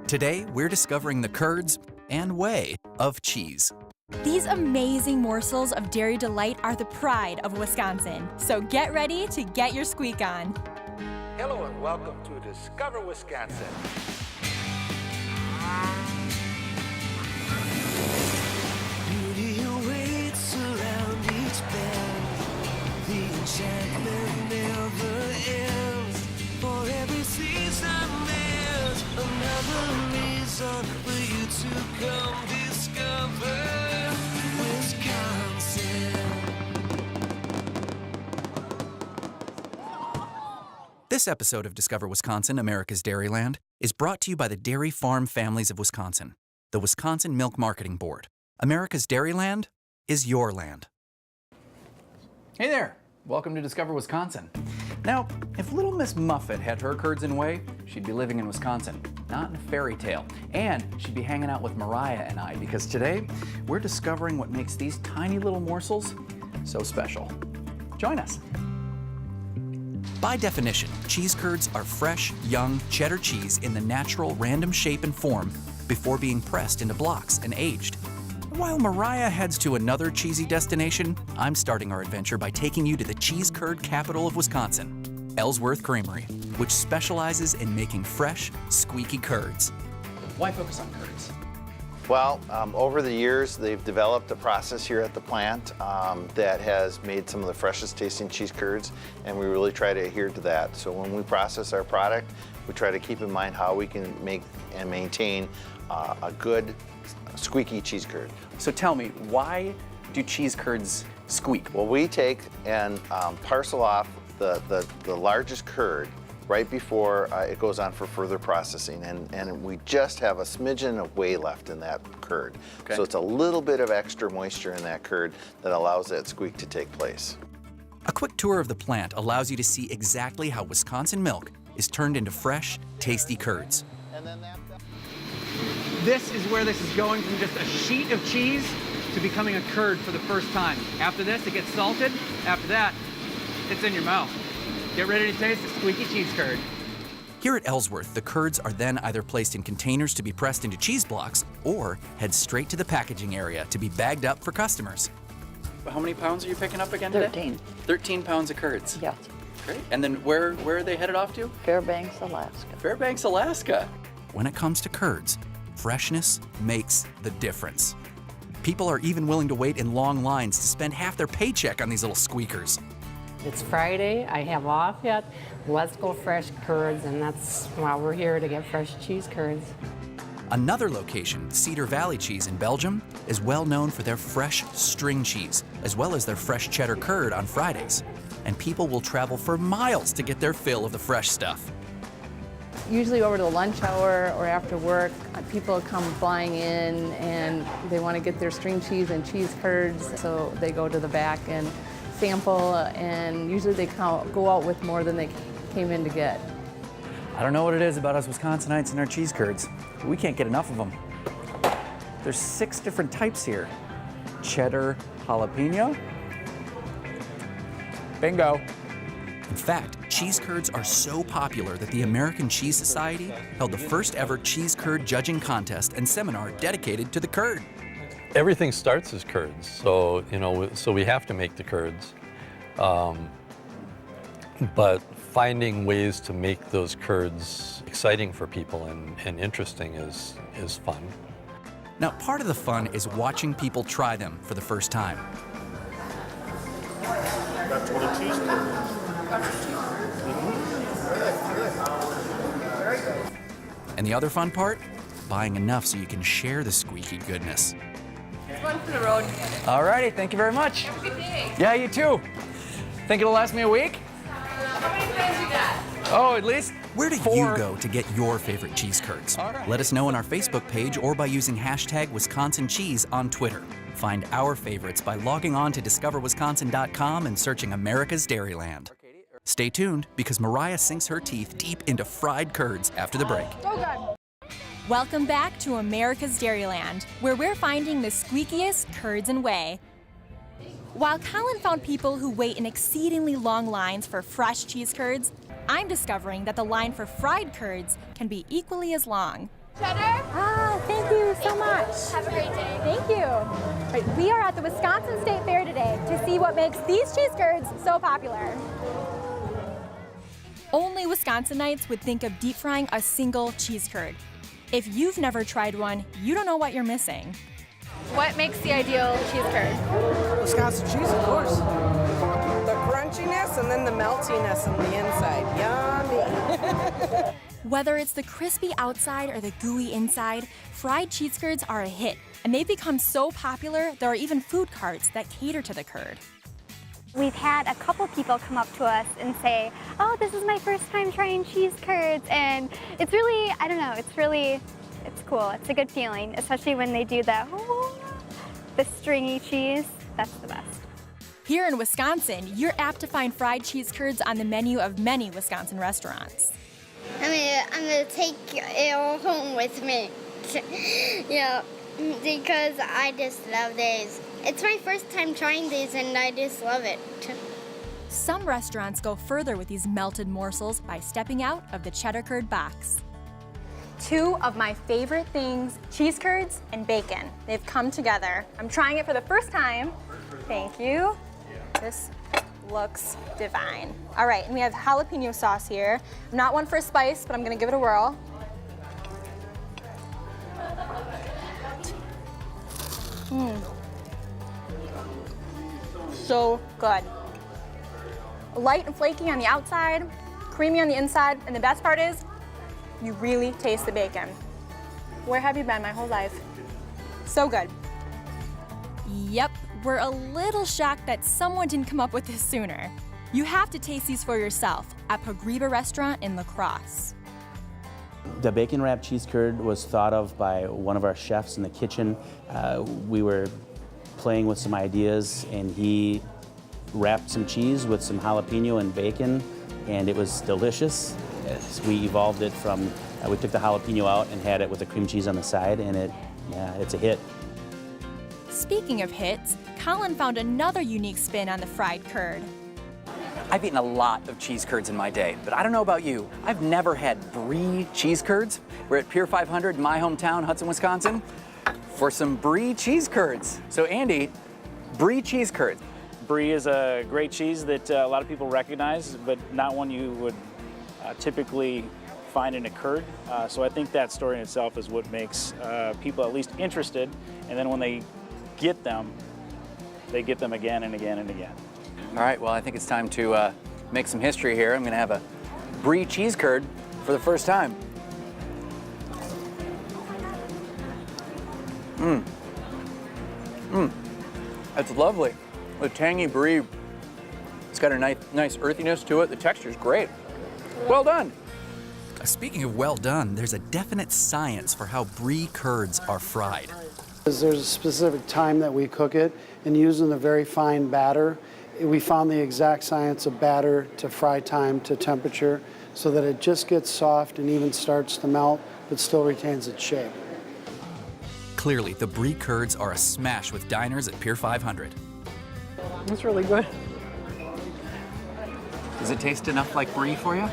Today, we're discovering the curds and whey of cheese. These amazing morsels of dairy delight are the pride of Wisconsin. So get ready to get your squeak on. Hello and welcome to Discover Wisconsin. Beauty awaits around each bend. The enchantment never ends. For every season there's another reason for you to come discover Wisconsin. This episode of Discover Wisconsin, America's Dairyland, is brought to you by the Dairy Farm Families of Wisconsin, the Wisconsin Milk Marketing Board. America's Dairyland is your land. Hey there! Welcome to Discover Wisconsin. Now, if Little Miss Muffet had her curds and whey, she'd be living in Wisconsin, not in a fairy tale. And she'd be hanging out with Mariah and I, because today we're discovering what makes these tiny little morsels so special. Join us. By definition, cheese curds are fresh, young cheddar cheese in the natural, random shape and form before being pressed into blocks and aged. While Mariah heads to another cheesy destination, I'm starting our adventure by taking you to the cheese curd capital of Wisconsin, Ellsworth Creamery, which specializes in making fresh, squeaky curds. Why focus on curds? Well, over the years, they've developed a process here at the plant that has made some of the freshest tasting cheese curds, and we really try to adhere to that. So when we process our product, we try to keep in mind how we can make and maintain a good, squeaky cheese curd. So tell me, why do cheese curds squeak? Well, we take and parcel off the largest curd right before it goes on for further processing, and we just have a smidgen of whey left in that curd. Okay. So it's a little bit of extra moisture in that curd that allows that squeak to take place. A quick tour of the plant allows you to see exactly how Wisconsin milk is turned into fresh, tasty curds. This is where this is going from just a sheet of cheese to becoming a curd for the first time. After this, it gets salted. After that, it's in your mouth. Get ready to taste the squeaky cheese curd. Here at Ellsworth, the curds are then either placed in containers to be pressed into cheese blocks or head straight to the packaging area to be bagged up for customers. How many pounds are you picking up again today? 13. 13 pounds of curds. Yes. Great. And then where are they headed off to? Fairbanks, Alaska. Fairbanks, Alaska. When it comes to curds, freshness makes the difference. People are even willing to wait in long lines to spend half their paycheck on these little squeakers. It's Friday, I have off yet. Let's go fresh curds, and that's why we're here, to get fresh cheese curds. Another location, Cedar Valley Cheese in Belgium, is well known for their fresh string cheese, as well as their fresh cheddar curd on Fridays. And people will travel for miles to get their fill of the fresh stuff. Usually over the lunch hour or after work, people come flying in and they want to get their string cheese and cheese curds, so they go to the back and sample, and usually they go out with more than they came in to get. I don't know what it is about us Wisconsinites and our cheese curds, but we can't get enough of them. There's 6 different types here. Cheddar jalapeno. Bingo. In fact, cheese curds are so popular that the American Cheese Society held the first ever cheese curd judging contest and seminar dedicated to the curd. Everything starts as curds, so so we have to make the curds. But finding ways to make those curds exciting for people and interesting is fun. Now, part of the fun is watching people try them for the first time. Got 22 curds. And the other fun part? Buying enough so you can share the squeaky goodness. It's one for the road. All righty, thank you very much. Have a good day. Yeah, you too. Think it'll last me a week? How many friends you got? Oh, at least Where do 4. you go to get your favorite cheese curds? All right. Let us know on our Facebook page or by using hashtag #WisconsinCheese on Twitter. Find our favorites by logging on to discoverwisconsin.com and searching America's Dairyland. Stay tuned, because Mariah sinks her teeth deep into fried curds after the break. Oh, God. Welcome back to America's Dairyland, where we're finding the squeakiest curds and whey. While Collin found people who wait in exceedingly long lines for fresh cheese curds, I'm discovering that the line for fried curds can be equally as long. Cheddar? Ah, thank you so much. Have a great day. Thank you. All right, we are at the Wisconsin State Fair today to see what makes these cheese curds so popular. Only Wisconsinites would think of deep frying a single cheese curd. If you've never tried one, you don't know what you're missing. What makes the ideal cheese curd? Wisconsin cheese, of course. The crunchiness and then the meltiness on the inside. Yummy. Whether it's the crispy outside or the gooey inside, fried cheese curds are a hit, and they've become so popular there are even food carts that cater to the curd. We've had a couple people come up to us and say, oh, this is my first time trying cheese curds, and it's really, I don't know, it's cool. It's a good feeling, especially when they do the stringy cheese. That's the best. Here in Wisconsin, you're apt to find fried cheese curds on the menu of many Wisconsin restaurants. I'm gonna take it all home with me. Yeah, because I just love these. It's my first time trying these and I just love it. Some restaurants go further with these melted morsels by stepping out of the cheddar curd box. Two of my favorite things, cheese curds and bacon. They've come together. I'm trying it for the first time. Thank you. This looks divine. All right, and we have jalapeno sauce here. I'm not one for spice, but I'm gonna give it a whirl. So good. Light and flaky on the outside, creamy on the inside, and the best part is, you really taste the bacon. Where have you been my whole life? So good. Yep, we're a little shocked that someone didn't come up with this sooner. You have to taste these for yourself at Pogriba Restaurant in La Crosse. The bacon wrapped cheese curd was thought of by one of our chefs in the kitchen. We were playing with some ideas and he wrapped some cheese with some jalapeno and bacon, and it was delicious. We evolved it from, we took the jalapeno out and had it with the cream cheese on the side, and it's a hit. Speaking of hits, Collin found another unique spin on the fried curd. I've eaten a lot of cheese curds in my day, but I don't know about you. I've never had Brie cheese curds. We're at Pier 500 in my hometown, Hudson, Wisconsin, for some Brie cheese curds. So Andy, Brie cheese curds. Brie is a great cheese that a lot of people recognize, but not one you would typically find in a curd. So I think that story in itself is what makes people at least interested, and then when they get them again and again and again. All right, well, I think it's time to make some history here. I'm gonna have a Brie cheese curd for the first time. That's lovely. The tangy Brie, it's got a nice earthiness to it. The texture's great. Well done. Speaking of well done, there's a definite science for how Brie curds are fried. There's a specific time that we cook it, and using a very fine batter, we found the exact science of batter to fry time to temperature so that it just gets soft and even starts to melt, but still retains its shape. Clearly, the Brie curds are a smash with diners at Pier 500. It's really good. Does it taste enough like Brie for you?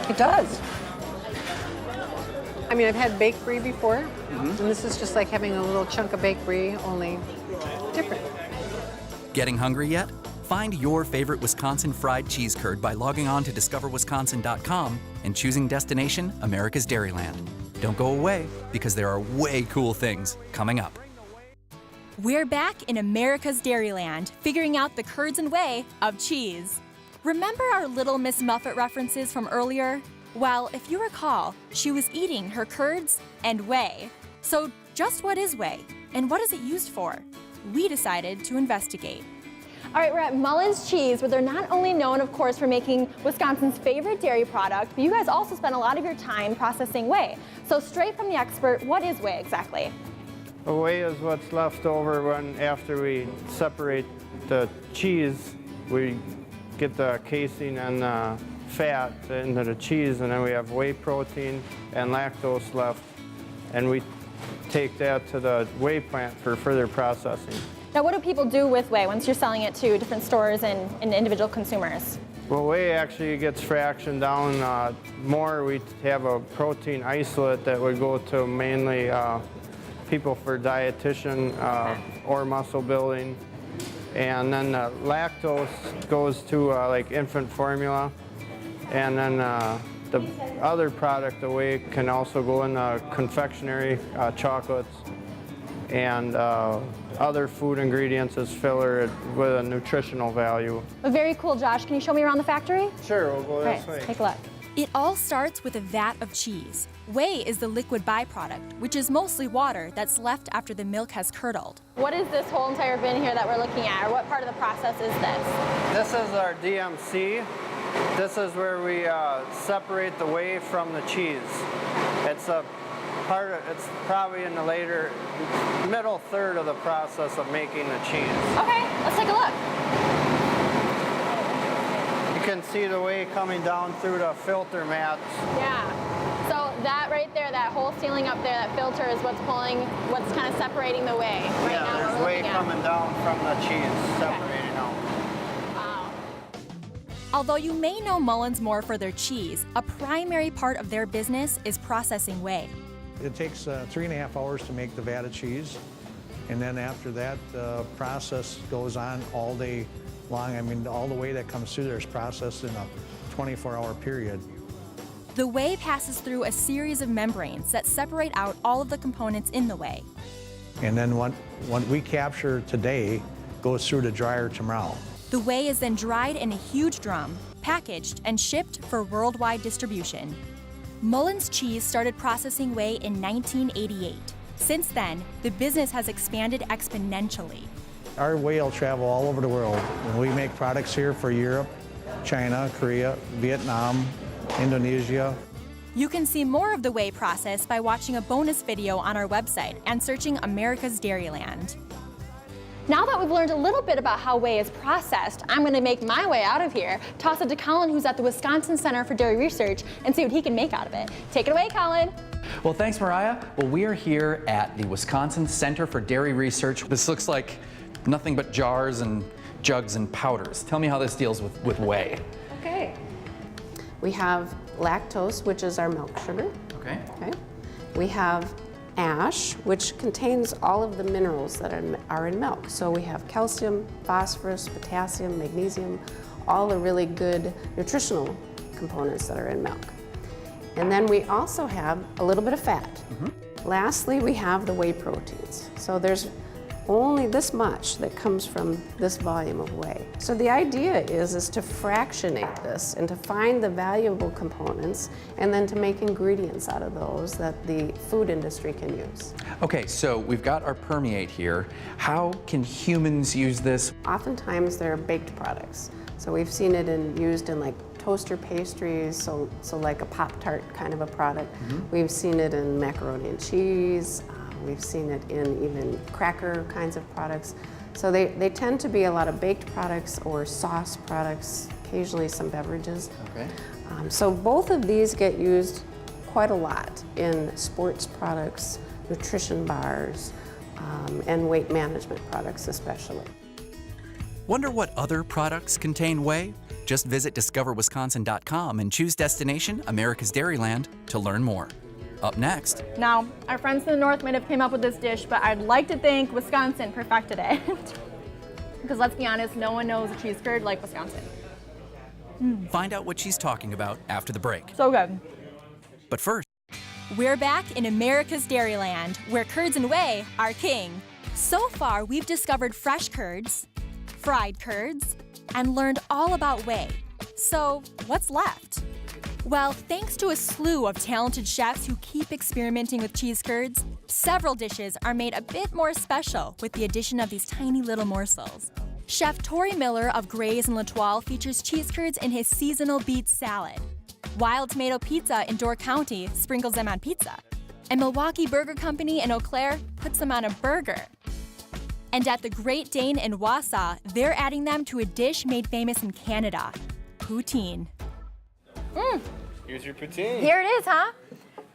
It does. I mean, I've had baked Brie before, and this is just like having a little chunk of baked Brie, only different. Getting hungry yet? Find your favorite Wisconsin fried cheese curd by logging on to discoverwisconsin.com and choosing destination America's Dairyland. Don't go away, because there are way cool things coming up. We're back in America's Dairyland, figuring out the curds and whey of cheese. Remember our Little Miss Muffet references from earlier? Well, if you recall, she was eating her curds and whey. So just what is whey, and what is it used for? We decided to investigate. All right, we're at Mullen's Cheese, where they're not only known, of course, for making Wisconsin's favorite dairy product, but you guys also spend a lot of your time processing whey. So straight from the expert, what is whey exactly? Whey is what's left over after we separate the cheese. We get the casing and the fat into the cheese, and then we have whey protein and lactose left, and we take that to the whey plant for further processing. Now, what do people do with whey once you're selling it to different stores and individual consumers? Well, whey actually gets fractioned down more. We have a protein isolate that would go to mainly people for dietitian or muscle building. And then lactose goes to like infant formula. And then the other product, the whey, can also go in confectionery chocolates and other food ingredients as filler with a nutritional value. Very cool, Josh. Can you show me around the factory? Sure, we'll go this way. Let's take a look. It all starts with a vat of cheese. Whey is the liquid byproduct, which is mostly water that's left after the milk has curdled. What is this whole entire bin here that we're looking at, or what part of the process is this? This is our DMC. This is where we separate the whey from the cheese. It's a part of, it's probably in the middle third of the process of making the cheese. Okay, let's take a look. You can see the whey coming down through the filter mats. Yeah. So that right there, that whole ceiling up there, that filter is what's kind of separating the whey. Right yeah, now there's whey coming down from the cheese, separating out. Wow. Although you may know Mullins more for their cheese, a primary part of their business is processing whey. It takes 3.5 hours to make the vat of cheese, and then after that, the process goes on all day long. I mean, all the whey that comes through there is processed in a 24-hour period. The whey passes through a series of membranes that separate out all of the components in the whey. And then what we capture today goes through the dryer tomorrow. The whey is then dried in a huge drum, packaged, and shipped for worldwide distribution. Mullins Cheese started processing whey in 1988. Since then, the business has expanded exponentially. Our whey will travel all over the world, and we make products here for Europe, China, Korea, Vietnam, Indonesia. You can see more of the whey process by watching a bonus video on our website and searching America's Dairyland. Now that we've learned a little bit about how whey is processed, I'm going to make my way out of here, toss it to Collin, who's at the Wisconsin Center for Dairy Research, and see what he can make out of it. Take it away, Collin. Well, thanks, Mariah. Well, we are here at the Wisconsin Center for Dairy Research. This looks like nothing but jars and jugs and powders. Tell me how this deals with whey. Okay. We have lactose, which is our milk sugar. Okay. Okay. We have ash, which contains all of the minerals that are in milk. So we have calcium, phosphorus, potassium, magnesium, all the really good nutritional components that are in milk. And then we also have a little bit of fat. Mm-hmm. Lastly, we have the whey proteins. So there's only this much that comes from this volume of whey. So the idea is to fractionate this and to find the valuable components and then to make ingredients out of those that the food industry can use. Okay, so we've got our permeate here. How can humans use this? Oftentimes they're baked products. So we've seen it used in like toaster pastries, so like a Pop-Tart kind of a product. Mm-hmm. We've seen it in macaroni and cheese. We've seen it in even cracker kinds of products. So they tend to be a lot of baked products or sauce products, occasionally some beverages. Okay. So both of these get used quite a lot in sports products, nutrition bars, and weight management products especially. Wonder what other products contain whey? Just visit discoverwisconsin.com and choose destination America's Dairyland to learn more. Up next. Now, our friends in the north might have came up with this dish, but I'd like to think Wisconsin perfected it. Because let's be honest, no one knows a cheese curd like Wisconsin. Find out what she's talking about after the break. So good. But first, we're back in America's Dairyland, where curds and whey are king. So far, we've discovered fresh curds, fried curds, and learned all about whey. So, what's left? Well, thanks to a slew of talented chefs who keep experimenting with cheese curds, several dishes are made a bit more special with the addition of these tiny little morsels. Chef Tori Miller of Gray's in L'Etoile features cheese curds in his seasonal beet salad. Wild Tomato Pizza in Door County sprinkles them on pizza. And Milwaukee Burger Company in Eau Claire puts them on a burger. And at the Great Dane in Wausau, they're adding them to a dish made famous in Canada, poutine. Here's your poutine. Here it is, huh?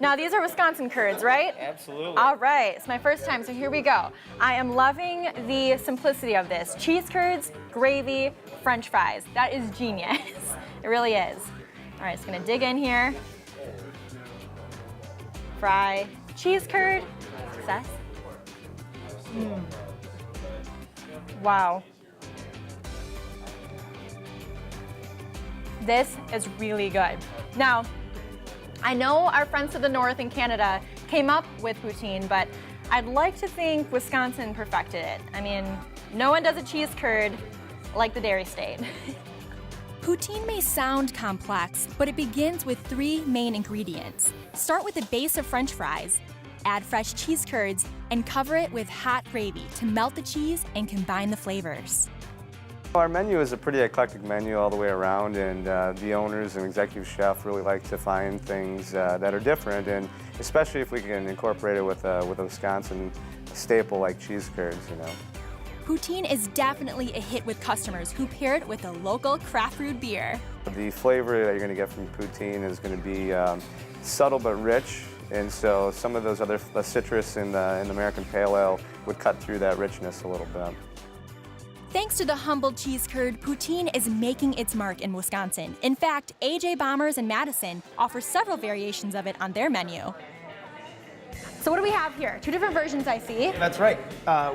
Now, these are Wisconsin curds, right? Absolutely. All right, it's my first time, so here we go. I am loving the simplicity of this. Cheese curds, gravy, French fries. That is genius. It really is. All right, just gonna dig in here. Fry cheese curd. Success. Wow. This is really good. Now, I know our friends to the north in Canada came up with poutine, but I'd like to think Wisconsin perfected it. I mean, no one does a cheese curd like the Dairy State. Poutine may sound complex, but it begins with 3 main ingredients. Start with a base of French fries, add fresh cheese curds, and cover it with hot gravy to melt the cheese and combine the flavors. Our menu is a pretty eclectic menu all the way around, and the owners and executive chef really like to find things that are different, and especially if we can incorporate it with a Wisconsin staple like cheese curds, you know. Poutine is definitely a hit with customers who pair it with a local craft brewed beer. The flavor that you're going to get from poutine is going to be subtle but rich, and so some of those other citrus in the American Pale Ale would cut through that richness a little bit. Thanks to the humble cheese curd, poutine is making its mark in Wisconsin. In fact, AJ Bombers in Madison offer several variations of it on their menu. So what do we have here? 2 different versions I see. That's right.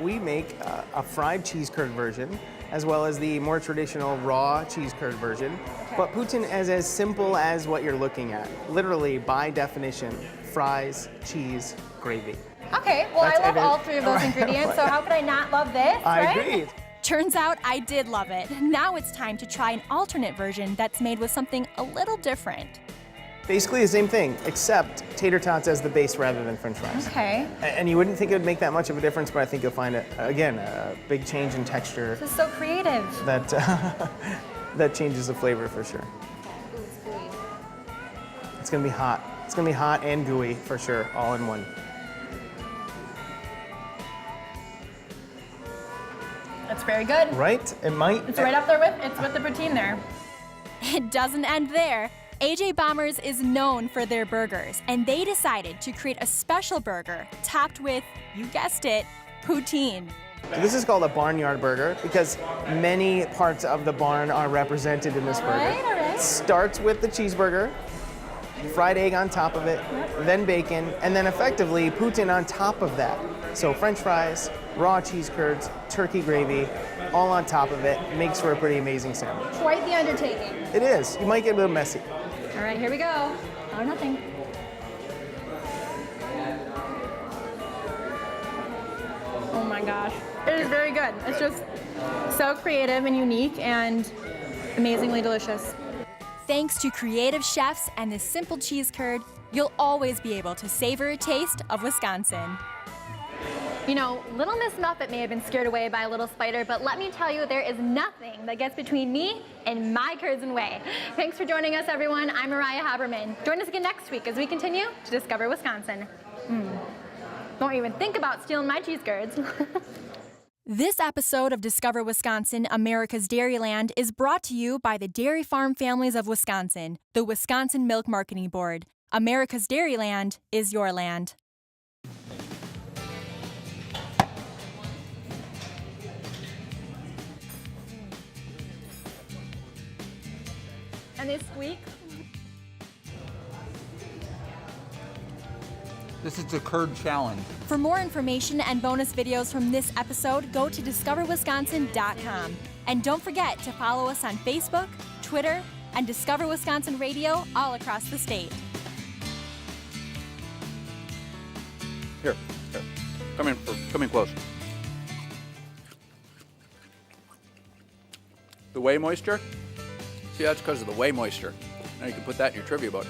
We make a fried cheese curd version, as well as the more traditional raw cheese curd version. Okay. But poutine is as simple as what you're looking at. Literally, by definition, fries, cheese, gravy. Okay, well I love all 3 of those ingredients, so how could I not love this, right? I agree. Turns out I did love it. Now it's time to try an alternate version that's made with something a little different. Basically the same thing, except tater tots as the base rather than French fries. Okay. And you wouldn't think it would make that much of a difference, but I think you'll find it, again, a big change in texture. This is so creative. That, that changes the flavor for sure. Ooh, it's gooey. It's gonna be hot. It's gonna be hot and gooey for sure, all in one. It's very good. Right? It might. It's right up there with the poutine there. It doesn't end there. AJ Bombers is known for their burgers, and they decided to create a special burger topped with, you guessed it, poutine. So this is called a barnyard burger because many parts of the barn are represented in this burger. All right. It starts with the cheeseburger, fried egg on top of it, then bacon, and then effectively poutine on top of that. So French fries, raw cheese curds, turkey gravy, all on top of it. Makes for a pretty amazing sandwich. Quite the undertaking. It is. You might get a little messy. All right, here we go. Oh, nothing. Oh my gosh. It is very good. It's just so creative and unique and amazingly delicious. Thanks to creative chefs and this simple cheese curd, you'll always be able to savor a taste of Wisconsin. You know, Little Miss Muffet may have been scared away by a little spider, but let me tell you, there is nothing that gets between me and my Curds Whey. Thanks for joining us, everyone. I'm Mariah Haberman. Join us again next week as we continue to discover Wisconsin. Don't even think about stealing my cheese curds. This episode of Discover Wisconsin, America's Dairyland is brought to you by the Dairy Farm Families of Wisconsin, the Wisconsin Milk Marketing Board. America's Dairyland is your land. And they squeak. This is the curd challenge. For more information and bonus videos from this episode, go to discoverwisconsin.com. And don't forget to follow us on Facebook, Twitter, and Discover Wisconsin Radio all across the state. Here. Come in close. The whey moisture? See, that's because of the whey moisture. Now you can put that in your trivia book.